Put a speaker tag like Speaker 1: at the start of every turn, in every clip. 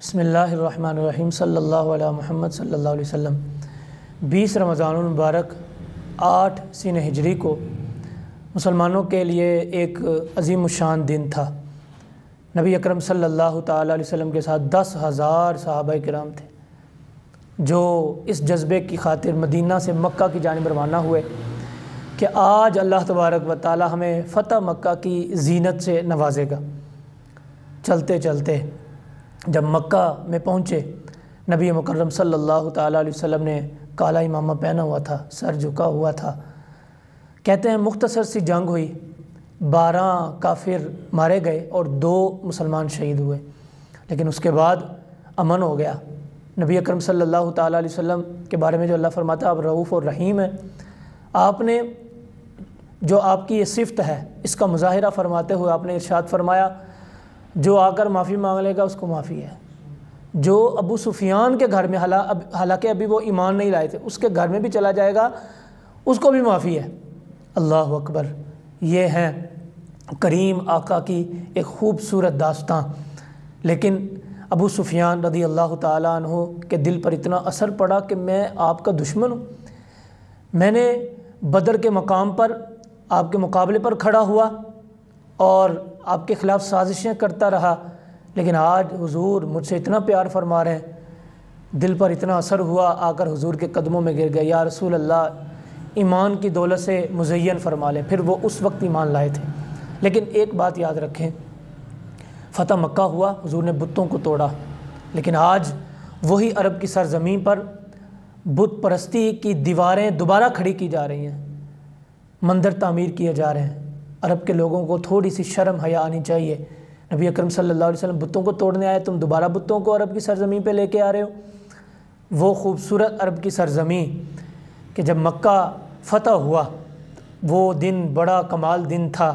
Speaker 1: بسم اللہ الرحمن الرحیم صلی اللہ علیہ محمد صلی اللہ علیہ وسلم۔ 20 رمضان المبارک 8 سین ہجری کو مسلمانوں کے لیے ایک عظیم الشان دن تھا۔ نبی اکرم صلی اللہ تعالیٰ علیہ وسلم کے ساتھ 10,000 صحابہ کرام تھے جو اس جذبے کی خاطر مدینہ سے مکہ کی جانب روانہ ہوئے کہ آج اللہ تبارک و تعالی ہمیں فتح مکہ کی زینت سے نوازے گا۔ چلتے چلتے جب مکہ میں پہنچے، نبی مکرم صلی اللہ تعالیٰ علیہ وسلم نے کالا امامہ پہنا ہوا تھا، سر جھکا ہوا تھا۔ کہتے ہیں مختصر سی جنگ ہوئی، 12 کافر مارے گئے اور 2 مسلمان شہید ہوئے، لیکن اس کے بعد امن ہو گیا۔ نبی اکرم صلی اللہ تعالیٰ علیہ وسلم کے بارے میں جو اللہ فرماتا ہے آپ رؤوف اور رحیم ہیں، آپ نے جو آپ کی یہ صفت ہے اس کا مظاہرہ فرماتے ہوئے آپ نے ارشاد فرمایا جو آ کر معافی مانگ لے گا اس کو معافی ہے۔ جو ابو سفیان کے گھر میں حالانکہ ابھی وہ ایمان نہیں لائے تھے، اس کے گھر میں بھی چلا جائے گا اس کو بھی معافی ہے۔ اللہ اکبر، یہ ہے کریم آقا کی ایک خوبصورت داستان۔ لیکن ابو سفیان رضی اللہ تعالیٰ عنہ کے دل پر اتنا اثر پڑا کہ میں آپ کا دشمن ہوں، میں نے بدر کے مقام پر آپ کے مقابلے پر کھڑا ہوا اور آپ کے خلاف سازشیں کرتا رہا، لیکن آج حضور مجھ سے اتنا پیار فرما رہے ہیں، دل پر اتنا اثر ہوا، آ کر حضور کے قدموں میں گر گئے، یا رسول اللہ ایمان کی دولت سے مزین فرما لیں۔ پھر وہ اس وقت ایمان لائے تھے۔ لیکن ایک بات یاد رکھیں، فتح مکہ ہوا، حضور نے بتوں کو توڑا، لیکن آج وہی عرب کی سرزمین پر بت پرستی کی دیواریں دوبارہ کھڑی کی جا رہی ہیں، مندر تعمیر کیے جا رہے ہیں۔ عرب کے لوگوں کو تھوڑی سی شرم حیا آنی چاہیے۔ نبی اکرم صلی اللہ علیہ وسلم بتوں کو توڑنے آئے، تم دوبارہ بتوں کو عرب کی سرزمین پہ لے کے آ رہے ہو۔ وہ خوبصورت عرب کی سرزمین کہ جب مکہ فتح ہوا، وہ دن بڑا کمال دن تھا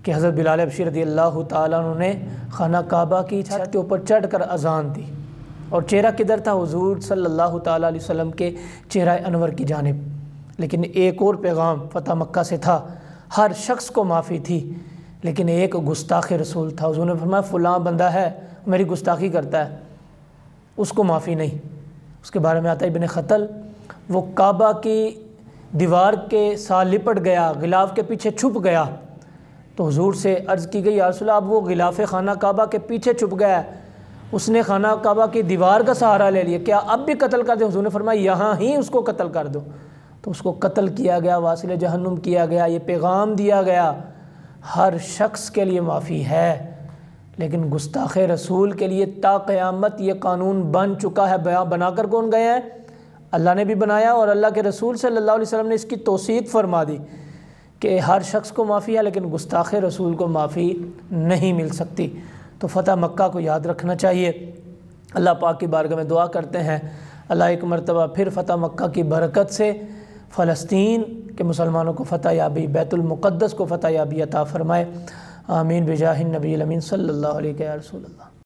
Speaker 1: کہ حضرت بلال حبشی رضی اللہ تعالیٰ عنہ نے خانہ کعبہ کی چھت کے اوپر چڑھ کر اذان دی، اور چہرہ کدھر تھا؟ حضور صلی اللہ تعالیٰ علیہ وسلم کے چہرہ انور کی جانب۔ لیکن ایک اور پیغام فتح مکہ سے تھا، ہر شخص کو معافی تھی، لیکن ایک گستاخ رسول تھا۔ حضور نے فرمایا فلاں بندہ ہے میری گستاخی کرتا ہے، اس کو معافی نہیں۔ اس کے بارے میں آتا ہے ابن خطل، وہ کعبہ کی دیوار کے ساتھ لپٹ گیا، غلاف کے پیچھے چھپ گیا، تو حضور سے عرض کی گئی یا رسول اللہ اب وہ غلاف خانہ کعبہ کے پیچھے چھپ گیا ہے، اس نے خانہ کعبہ کی دیوار کا سہارا لے لیا، کیا اب بھی قتل کر دیں؟ حضور نے فرمایا یہاں ہی اس کو قتل کر دو۔ تو اس کو قتل کیا گیا، واصل جہنم کیا گیا۔ یہ پیغام دیا گیا ہر شخص کے لیے معافی ہے، لیکن گستاخ رسول کے لیے تا قیامت یہ قانون بن چکا ہے۔ بنا کر کون گئے ہیں؟ اللہ نے بھی بنایا، اور اللہ کے رسول صلی اللہ علیہ وسلم نے اس کی توثیق فرما دی کہ ہر شخص کو معافی ہے، لیکن گستاخ رسول کو معافی نہیں مل سکتی۔ تو فتح مکہ کو یاد رکھنا چاہیے۔ اللہ پاک کی بارگاہ میں دعا کرتے ہیں اللہ ایک مرتبہ پھر فتح مکہ کی برکت سے فلسطین کے مسلمانوں کو فتح یابی، بیت المقدس کو فتح یابی عطا فرمائے۔ آمین بجاہ النبی الامین صلی اللہ علیہ یا رسول اللہ۔